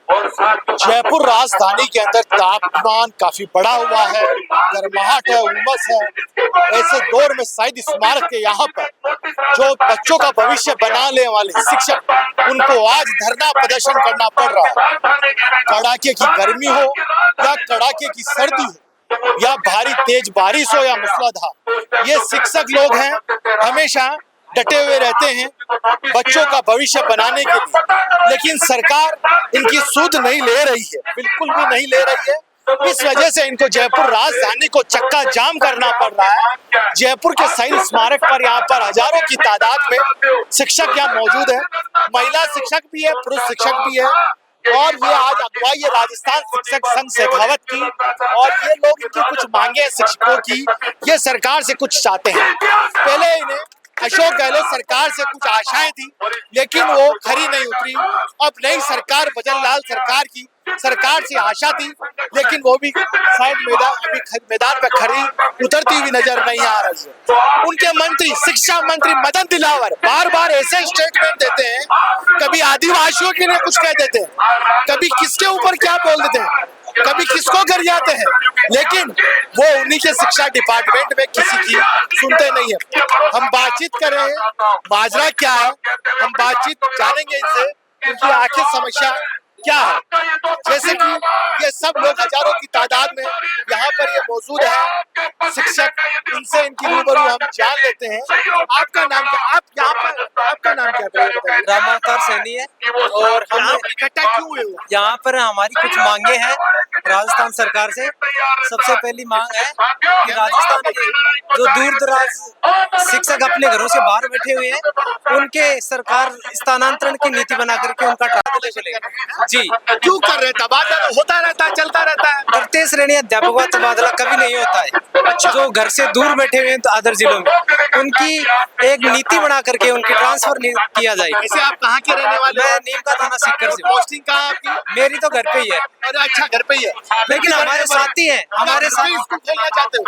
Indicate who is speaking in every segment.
Speaker 1: जयपुर राजधानी के अंदर तापमान काफी बढ़ा हुआ है, गर्माहट है, उमस है। ऐसे दौर में शहीद स्मारक के यहाँ पर जो बच्चों का भविष्य बनाने वाले शिक्षक, उनको आज धरना प्रदर्शन करना पड़ रहा है। कड़ाके की गर्मी हो या कड़ाके की सर्दी हो या भारी तेज बारिश हो या मूसलाधार, ये शिक्षक लोग हैं, हमेशा डटे हुए रहते हैं बच्चों का भविष्य बनाने के लिए। लेकिन सरकार इनकी सुध नहीं ले रही है, बिल्कुल भी नहीं ले रही है। इस वजह से इनको जयपुर राजधानी को चक्का जाम करना पड़ रहा है। जयपुर के शहीद स्मारक पर यहाँ पर हजारों की तादाद में शिक्षक यहाँ मौजूद है, महिला शिक्षक भी है, पुरुष शिक्षक भी है। और ये आज अगुवाई है राजस्थान शिक्षक संघ शेखावत की, और ये लोग इनकी कुछ मांगे हैं शिक्षकों की, ये सरकार से कुछ चाहते हैं। पहले इन्हें अशोक गहलोत सरकार से कुछ आशाएं थी, लेकिन वो खरी नहीं उतरी। अब नई सरकार भजनलाल सरकार की सरकार से आशा थी, लेकिन वो भी शायद मैदान पे खरी उतरती हुई नजर नहीं आ रही है। उनके मंत्री, शिक्षा मंत्री मदन दिलावर बार बार ऐसे स्टेटमेंट देते हैं, कभी आदिवासियों के लिए कुछ कह देते हैं, कभी किसके ऊपर क्या बोल देते हैं, कभी किसको कर जाते हैं, लेकिन वो उन्हीं के शिक्षा डिपार्टमेंट में किसी की सुनते नहीं है। हम बातचीत कर रहे हैं, माजरा क्या है, हम बातचीत जानेंगे इनसे, उनकी आखिर समस्या क्या है। जैसे कि ये सब लोग हजारों की तादाद में यहाँ पर ये मौजूद है शिक्षक, इनसे इनकी रूबरू हम जान लेते हैं। आपका नाम क्या, आप यहाँ पर आपका नाम क्या है?
Speaker 2: रामावतार सैनी है। और हम
Speaker 1: इकट्ठा क्यों हुए हो?
Speaker 2: यहाँ पर हमारी कुछ मांगे हैं राजस्थान सरकार से। सबसे पहली मांग है कि राजस्थान के जो दूर दराज शिक्षक अपने घरों से बाहर बैठे हुए हैं, उनके सरकार स्थानांतरण की नीति बना करके उनका ट्रांसफर जी
Speaker 1: क्यों कर रहे हैं? तबादला तो होता रहता है, चलता रहता है।
Speaker 2: तृतीय श्रेणी अध्यापकों का तबादला कभी नहीं होता है। अच्छा, जो घर से दूर बैठे हुए हैं तो अदर जिलों में, उनकी एक नीति बना करके उनकी ट्रांसफर किया जाए।
Speaker 1: ऐसे आप कहाँ के रहने वाले?
Speaker 2: मैं नीम का थाना सीकर से।
Speaker 1: पोस्टिंग कहाँ है आपकी?
Speaker 2: मेरी तो घर पे ही है।
Speaker 1: अरे अच्छा, घर पे ही है।
Speaker 2: लेकिन हमारे साथी हैं, हमारे साथ
Speaker 1: स्कूल खोलना चाहते हो?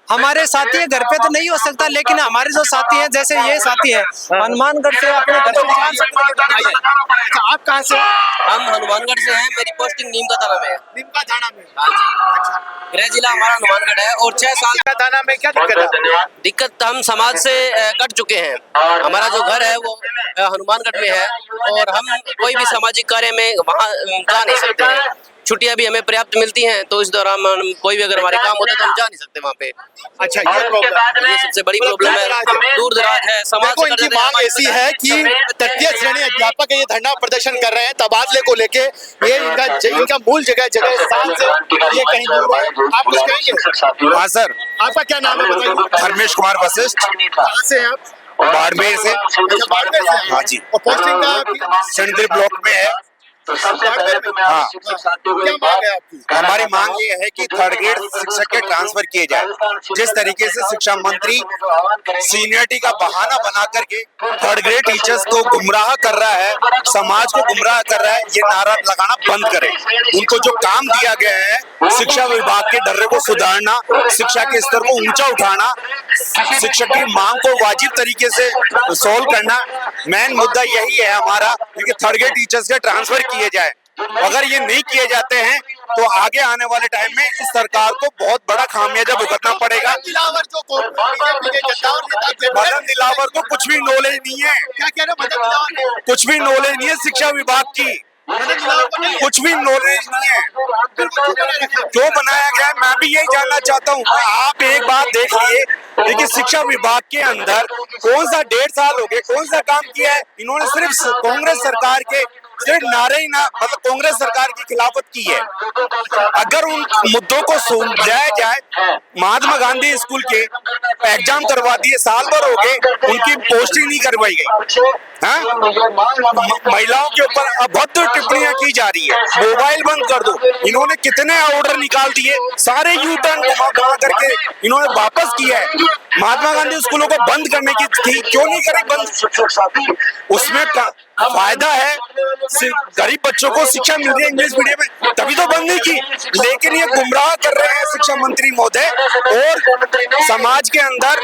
Speaker 2: हमारे साथी है, घर पे तो नहीं हो सकता, लेकिन हमारे जो साथी हैं, जैसे ये साथी है हनुमानगढ़ से, अपने घर से 500 किलोमीटर।
Speaker 1: अच्छा, आप कहाँ से?
Speaker 3: हम हनुमानगढ़ से हैं। मेरी पोस्टिंग नीम का थाना में है।
Speaker 1: नीम का थाना में?
Speaker 3: हाँ जी, गृह जिला हमारा हनुमानगढ़ है। और 6 साल
Speaker 1: का थाना में क्या दिक्कत है?
Speaker 3: दिक्कत, हम समाज से कट चुके हैं। हमारा जो घर है वो हनुमानगढ़ में है, और हम कोई भी सामाजिक कार्य में वहाँ जा नहीं सकते हैं। छुट्टियां भी हमें पर्याप्त मिलती हैं, तो इस दौरान कोई भी अगर हमारे काम होता है तो हम जा नहीं सकते वहाँ पे।
Speaker 1: अच्छा, ये प्रॉब्लम,
Speaker 3: ये सबसे बड़ी प्रॉब्लम है, दूर दराज है समाज।
Speaker 1: देखो, इनकी मांग ऐसी है कि तृतीय श्रेणी अध्यापक ये धरना प्रदर्शन कर रहे हैं तबादले को लेके। ये इनका मूल जगह स्थान से ये कहीं दूर है। आप कुछ कहेंगे?
Speaker 4: हाँ सर।
Speaker 1: आपका क्या नाम है बताइए?
Speaker 4: धर्मेश कुमार वशिष्ठ।
Speaker 1: कहाँ से हैं आप?
Speaker 4: बाड़मेर से।
Speaker 1: अच्छा, बाड़मेर से हैं?
Speaker 4: हाँ जी।
Speaker 1: और पोस्टिंग कहाँ आपकी?
Speaker 4: सेंट्रल ब्लॉक में है।
Speaker 1: हाँ, क्या मांग है आपकी?
Speaker 4: हमारी मांग ये है कि थर्ड ग्रेड शिक्षक के ट्रांसफर किए जाए। जिस तरीके से शिक्षा मंत्री सीनियरिटी का बहाना बना करके थर्ड ग्रेड टीचर्स को गुमराह कर रहा है, समाज को गुमराह कर रहा है, ये नारा लगाना बंद करे। उनको जो काम दिया गया है शिक्षा विभाग के ढर्रे को सुधारना, शिक्षा के स्तर को ऊंचा उठाना, शिक्षक की मांग को वाजिब तरीके से सोल्व करना, मेन मुद्दा यही है हमारा कि थर्ड ग्रेड टीचर्स के ट्रांसफर किए जाए। अगर ये नहीं किए जाते हैं तो आगे आने वाले टाइम में इस सरकार को बहुत बड़ा खामियाजा भुगतना पड़ेगा। मदन दिलावर को कुछ भी नॉलेज नहीं है।
Speaker 1: क्या कह रहे हो? मदन दिलावर
Speaker 4: कुछ भी नॉलेज नहीं है शिक्षा विभाग की, कुछ भी नॉलेज नहीं है। क्यों बनाया गया है, मैं भी यही जानना चाहता हूँ। आप एक बात देख लिए, देखिए शिक्षा विभाग के अंदर कौन सा 1.5 साल हो गए, कौन सा काम किया है इन्होंने? सिर्फ कांग्रेस सरकार के सिर्फ नारे ही ना, मतलब कांग्रेस सरकार की खिलाफत की है। अगर उन मुद्दों को सुलझाया जाए, महात्मा गांधी स्कूल के एग्जाम करवा दिए, साल भर हो गए, उनकी पोस्टिंग नहीं करवाई गई। हाँ? महिलाओं के ऊपर अभद्र टिप्पणियां की जा रही है, मोबाइल बंद कर दो। इन्होंने कितने ऑर्डर निकाल दिए, सारे यू टर्न घुमा करके इन्होंने वापस किया है। महात्मा गांधी स्कूलों को बंद करने की थी, क्यों नहीं करे बंद? उसमें फायदा है, गरीब बच्चों को शिक्षा मिल रही है इंग्लिश मीडियम में, तभी तो बंद नहीं की। लेकिन ये गुमराह कर रहे हैं शिक्षा मंत्री महोदय, और समाज के अंदर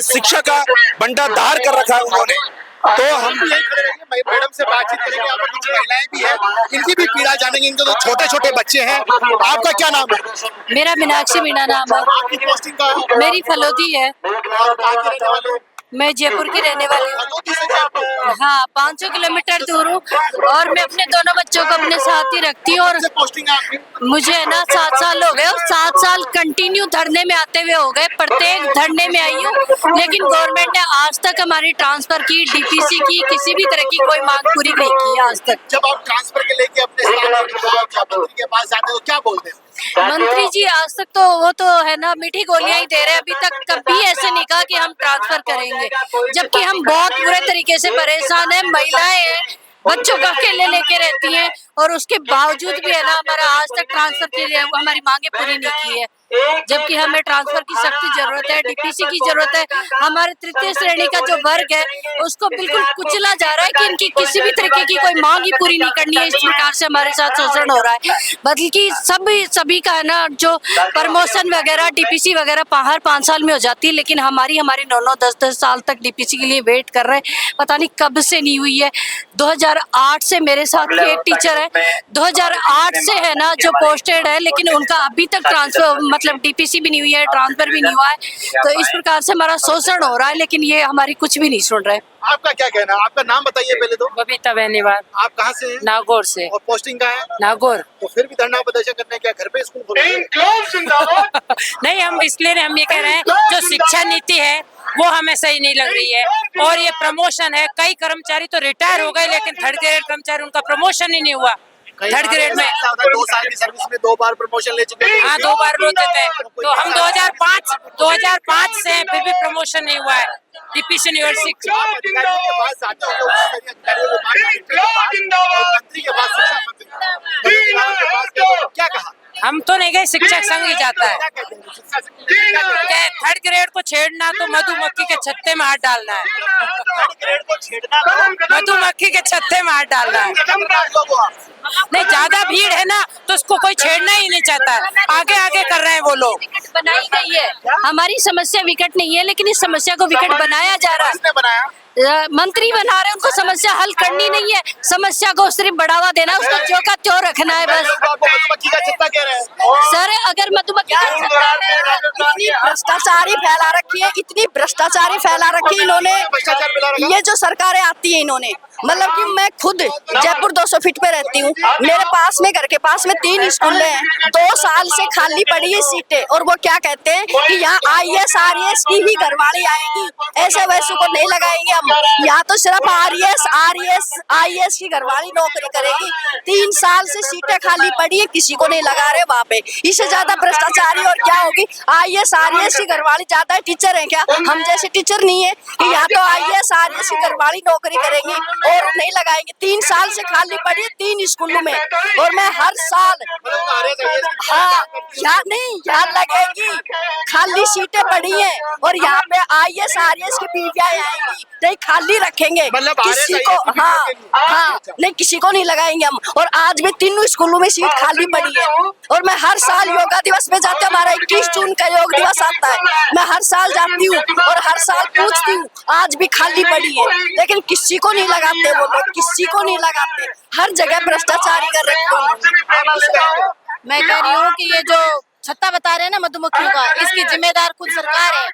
Speaker 4: शिक्षा का बंटाधार कर रखा है उन्होंने।
Speaker 1: तो हम भी यही करेंगे, मैडम से बातचीत करेंगे। यहाँ पर कुछ महिलाएं भी हैं, इनकी भी जानेंगे इनके जो छोटे छोटे बच्चे हैं। आपका क्या नाम है?
Speaker 5: मेरा मीनाक्षी मीणा नाम है।
Speaker 1: आपकी पोस्टिंग का है?
Speaker 5: मेरी फलोदी है।
Speaker 1: और कहाँ के रहने वाले हो?
Speaker 5: मैं जयपुर की रहने वाली हूँ।
Speaker 1: फलोदी से जयपुर।
Speaker 5: हाँ, 500 किलोमीटर दूर हूँ और मैं अपने दोनों बच्चों को अपने साथ ही रखती हूँ। और
Speaker 1: कब से पोस्टिंग है आपकी?
Speaker 5: मुझे है ना 7 साल हो गए और 7 साल कंटिन्यू धरने में आते हुए हो गए। प्रत्येक धरने में आई हूँ, लेकिन गवर्नमेंट ने आज तक हमारी ट्रांसफर की, डीपीसी की, किसी भी तरह की कोई मांग पूरी नहीं की है आज तक।
Speaker 1: जब आप ट्रांसफर के लेके अपने स्थानीय विधायक या मंत्री के पास जाते हो तो क्या बोलते हैं?
Speaker 5: मंत्री जी आज तक तो वो तो है ना मीठी गोलियां ही दे रहे हैं। अभी तक कभी ऐसे नहीं कहा कि हम ट्रांसफर करेंगे, जबकि हम बहुत बुरे तरीके से परेशान हैं। महिलाएं हैं, बच्चों को अकेले लेके रहती हैं और उसके बावजूद भी है ना हमारा आज तक ट्रांसफर के लिए हमारी मांगे पूरी नहीं की है, जबकि हमें ट्रांसफर की सख्त जरूरत है, डीपीसी की जरूरत है। हमारे तृतीय श्रेणी का जो वर्ग है उसको बिल्कुल कुचला जा रहा है कि इनकी किसी भी तरीके की कोई मांग ही पूरी नहीं करनी है। इस प्रकार से हमारे साथ शोषण हो रहा है, बल्कि सभी का है ना जो प्रमोशन वगैरह डीपीसी वगैरह हर 5 साल में हो जाती है, लेकिन हमारी 9-9 10-10 साल तक डीपीसी के लिए वेट कर रहे हैं। पता नहीं कब से नहीं हुई है। 2008 से मेरे साथ एक टीचर है, 2008 से है ना जो पोस्टेड है, लेकिन उनका अभी तक ट्रांसफर मतलब डीपीसी भी नहीं हुई है, ट्रांसफर भी नहीं हुआ है। तो इस प्रकार से हमारा शोषण हो रहा है, लेकिन ये हमारी कुछ भी नहीं सुन रहे।
Speaker 1: आपका क्या कहना है? आपका नाम बताइए पहले तो।
Speaker 5: बबीता बेनीवाल,
Speaker 1: आप कहाँ से हैं?
Speaker 5: नागौर से।
Speaker 1: और पोस्टिंग का है?
Speaker 5: नागौर।
Speaker 1: तो फिर भी धरना प्रदर्शन करने क्या घर पे स्कूल खोले?
Speaker 6: नहीं, हम इसलिए हम ये कह रहे हैं जो शिक्षा नीति है वो हमें सही नहीं लग रही है। और ये प्रमोशन है, कई कर्मचारी तो रिटायर हो गए लेकिन थर्ड ग्रेड कर्मचारी उनका प्रमोशन ही नहीं हुआ। थर्ड ग्रेड में
Speaker 1: 2 साल की सर्विस में 2 बार प्रमोशन ले चुके हैं।
Speaker 6: हाँ, 2 बार रोते थे। तो हम 2005 से हैं, फिर भी प्रमोशन नहीं हुआ है। डीपीसी यूनिवर्सिटी
Speaker 1: आप अधिकारियों के पास आते हो, अधिकारियों के पास, मंत्री के पास, शिक्षा मंत्री के पास क्या कहा?
Speaker 6: हम तो नहीं गए, शिक्षक संघ ही जाता है। थर्ड ग्रेड को छेड़ना तो मधुमक्खी के छत्ते में हाथ डालना है।
Speaker 1: थर्ड ग्रेड को छेड़ना
Speaker 6: मधुमक्खी के छत्ते में हाथ डालना है। नहीं, ज्यादा भीड़ है ना तो उसको कोई छेड़ना ही नहीं चाहता है। आगे आगे कर रहे हैं वो लोग।
Speaker 5: बनाई गई है, हमारी समस्या विकट नहीं है, लेकिन इस समस्या को विकट बनाया जा रहा है।
Speaker 1: किसने बनाया?
Speaker 5: मंत्री बना रहे हैं, उनको समस्या हल करनी नहीं है, समस्या को सिर्फ बढ़ावा देना, उसको जो का त्यों रखना है बस।
Speaker 1: आपको मधुमक्खी का छत्ता कह रहे हैं?
Speaker 5: सर अगर मधुमक्खी का
Speaker 7: इतनी भ्रष्टाचारी फैला रखी है, इतनी भ्रष्टाचारी फैला रखी है इन्होंने।
Speaker 1: भ्रष्टाचार फैला रखा?
Speaker 7: ये जो सरकारें आती है इन्होंने, मतलब कि मैं खुद जयपुर 200 फीट पे रहती हूँ। मेरे पास में घर के पास में 3 स्कूल हैं, 2 साल से खाली पड़ी है सीटें, और वो क्या कहते हैं कि यहाँ IAS RAS की ही घरवाली आएगी, ऐसे वैसे को नहीं लगाएंगे हम। यहाँ तो सिर्फ RAS RAS IAS की घरवाली नौकरी करेगी। 3 साल से सीटें खाली पड़ी है, किसी को नहीं लगा रहे वहाँ पे। इससे ज्यादा भ्रष्टाचारी और क्या होगी? IAS RAS की घरवाली ज्यादा है, टीचर है क्या? हम जैसे टीचर नहीं है कि यहाँ तो IAS RAS की घरवाली नौकरी करेंगी और नहीं लगाएंगे। 3 साल से खाली पड़ी है 3 स्कूलों में, और मैं हर साल हाँ यहाँ लगेगी, खाली सीटें पड़ी हैं और यहाँ पे IAS RAS की बीवियां आएंगी, नहीं खाली रखेंगे किसी को। हाँ नहीं, किसी को नहीं लगाएंगे हम। और आज भी 3 स्कूलों में सीट खाली पड़ी है, और मैं हर साल योगा दिवस में जाती हूँ। हमारा 21 जून का योग दिवस आता है, मैं हर साल जाती हूँ और हर साल पूछती हूँ, आज भी खाली पड़ी है, लेकिन किसी को नहीं लगाते वो लोग, किसी को नहीं लगाते। हर जगह भ्रष्टाचारी कर रखे हैं।
Speaker 5: मैं कह रही हूँ कि ये जो छत्ता बता रहे हैं ना मधुमक्खियों का, इसकी जिम्मेदार खुद सरकार है,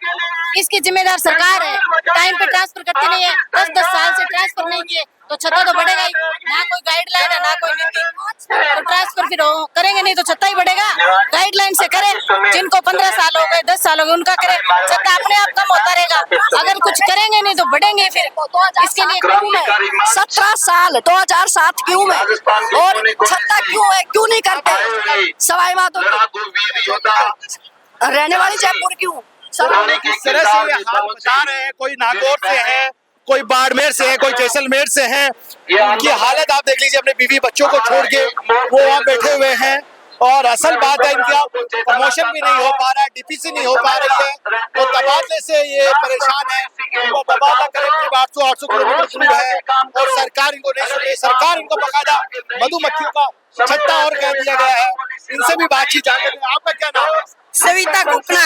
Speaker 5: इसकी जिम्मेदार सरकार है। टाइम पे ट्रांसफर करती नहीं है, 10-10 साल से ट्रांसफर नहीं किए तो छत्ता तो बढ़ेगा ही। ना कोई गाइडलाइन है ना कोई नीति, तो ट्रांसफर फिर करेंगे नहीं तो छत्ता ही बढ़ेगा। गाइडलाइन से करें, जिनको 15 साल हो गए 10 साल हो गए उनका करें, छत्ता अपने आप कम होता रहेगा। अगर कुछ करेंगे नहीं तो बढ़ेंगे फिर। इसके लिए क्यों मैं
Speaker 7: 17 साल 2007 क्यों मैं, और छत्ता क्यों है, क्यों नहीं करते? सवाई माधोपुर रहने वाली जयपुर क्यों?
Speaker 1: किस तरह से ये हाल बता रहे हैं, कोई नागौर से है, कोई बाड़मेर से है, कोई जैसलमेर से है। उनकी हालत आप देख लीजिए, अपने बीवी बच्चों को छोड़ के वो वहाँ बैठे हुए हैं। और असल बात है, इनका प्रमोशन भी नहीं हो पा रहा है, डीपीसी नहीं हो पा रही है, तो तबादले से ये परेशान है। वो तबादला करेक्टिव 800 किलोमीटर दूर है और सरकार इनको नहीं सुन रही। सरकार इनको बकायदा मधुमक्खियों का छत्ता और कह दिया गया है। इनसे भी बातचीत जान लेते हैं। आपका क्या नाम है?
Speaker 7: सविता गुप्ता।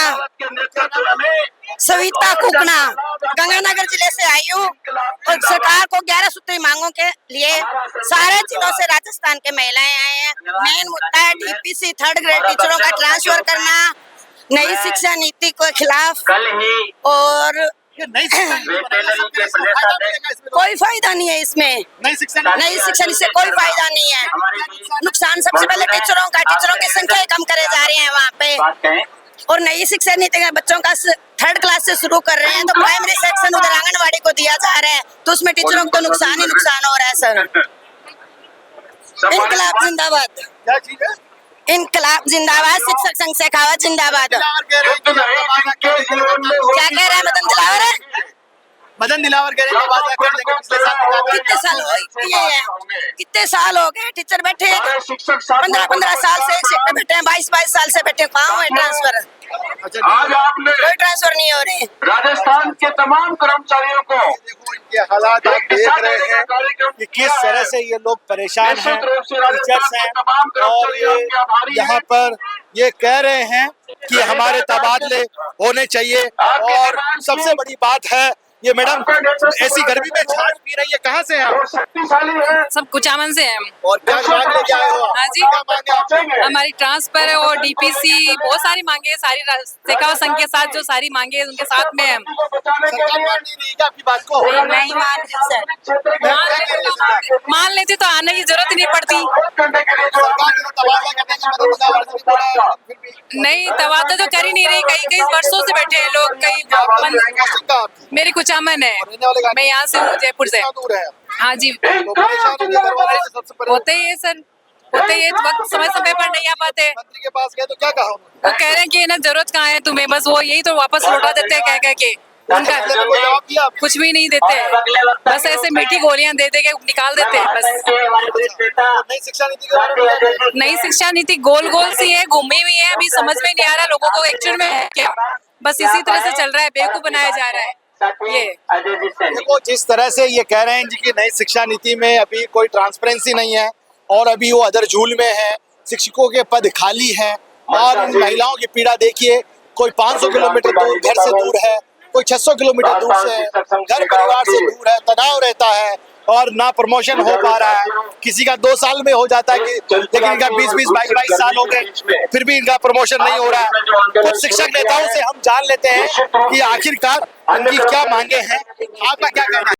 Speaker 8: सविता कुकना, गंगानगर जिले से आई हूँ और सरकार को 11 सूत्री मांगों के लिए सारे जिलों से राजस्थान के महिलाएं आए हैं। मेन मुद्दा है डीपीसी थर्ड ग्रेड टीचरों का ट्रांसफर करना, नई शिक्षा नीति के खिलाफ, और
Speaker 1: नई शिक्षा
Speaker 8: कोई फायदा नहीं है इसमें। नई शिक्षा नीति से कोई फायदा नहीं है, नुकसान सबसे पहले टीचरों की संख्या कम करे जा रही है वहाँ पे। और नई शिक्षा नीति के बच्चों का 3rd क्लास से शुरू कर रहे हैं, तो प्राइमरी सेक्शन उधर आंगनवाड़ी को दिया जा रहा है, तो उसमें टीचरों को तो नुकसान ही नुकसान हो रहा है सर। इनकलाब जिंदाबाद,
Speaker 1: क्या चीज है?
Speaker 8: इनकलाब जिंदाबाद, शिक्षक संघ शेखावत जिंदाबाद। क्या कह रहे हैं मदन दिलावर?
Speaker 1: मदन दिलावर कह रहे हैं वादा कर देंगे पिछले साल
Speaker 8: कितने साल हो गए टीचर बैठे, 15 साल से एक सीट पे बैठे हैं, 22 साल से बैठे, कहाँ है ट्रांसफर?
Speaker 9: आज आपने
Speaker 8: कोई ट्रांसफर नहीं हो रही।
Speaker 9: राजस्थान के तमाम कर्मचारियों को
Speaker 1: ये हालात आप देख रहे हैं कि किस तरह से ये लोग परेशान हैं, टीचर्स हैं, और ये यहाँ पर ये कह रहे हैं कि हमारे तबादले होने चाहिए। और सबसे बड़ी बात है ये मैडम ऐसी गर्मी में छाछ पी रही है, कहाँ से हैं आप?
Speaker 9: शक्तिशाली है।
Speaker 6: सब कुचामन से हैं हम।
Speaker 1: और क्या मांग लेके आए हो आप?
Speaker 6: हाँ जी,
Speaker 1: क्या मांगे आपसे?
Speaker 6: हमारी ट्रांसफर है और डीपीसी बहुत सारी मांगे हैं, सारी शेखावत संघ के साथ जो सारी मांगे हैं उनके साथ में हम।
Speaker 1: सरकार मान नहीं रही क्या आपकी बात को?
Speaker 6: नहीं मान लेते तो आने की जरूरत ही नहीं पड़ती।
Speaker 1: सरकार ने तबादला करने की मदद दिलावर से भी बोला है, फिर भी
Speaker 6: नहीं, तबादला तो कर ही नहीं रही, कई वर्षों से बैठे हैं लोग, कई
Speaker 1: पोस्टिंग का आपकी?
Speaker 6: मेरी कुचामन है,
Speaker 1: रहने वाले कहाँ?
Speaker 6: मैं यहाँ से हूँ, जयपुर से।
Speaker 1: कितना दूर है?
Speaker 6: हाँ जी,
Speaker 1: तो परेशान होने घर वाले से सबसे पहले
Speaker 6: होते ही है सर, होते ही है, वक्त समय पर नहीं आ पाते।
Speaker 1: मंत्री के पास गए तो क्या कहा उन्होंने?
Speaker 6: वो कह रहे हैं कि ना जरूरत कहाँ है तुम्हें, बस वो यही तो वापस लौटा देते हैं कह के। उनका
Speaker 1: बदले में कोई जवाब दिया आपने?
Speaker 6: कुछ भी नहीं देते हैं, बस ऐसे मीठी गोलियां दे के निकाल देते हैं बस।
Speaker 1: नई शिक्षा नीति के बारे में क्या कहेंगे?
Speaker 6: नई शिक्षा नीति गोल सी है, घूमी हुई है, अभी समझ में नहीं आ रहा लोगों को एक्चुअल में है क्या। बस इसी तरह से चल रहा है, बेवकूफ बनाया जा रहा है ये।
Speaker 1: देखो जिस तरह से ये कह रहे हैं जी कि नई शिक्षा नीति में अभी कोई ट्रांसपेरेंसी नहीं है और अभी वो अदर झूल में है, शिक्षकों के पद खाली हैं, और इन महिलाओं की पीड़ा देखिए, कोई 500 किलोमीटर दूर घर से दूर है, कोई 600 किलोमीटर दूर से है, घर परिवार से दूर है, तनाव रहता है और ना प्रमोशन हो पा रहा है। किसी का 2 साल में हो जाता है कि, लेकिन इनका 20-20, 22-22 साल हो गए फिर भी इनका प्रमोशन नहीं हो रहा है। कुछ शिक्षक नेताओं से हम जान लेते हैं कि आखिरकार उनकी क्या मांगे हैं। आपका क्या कहना है?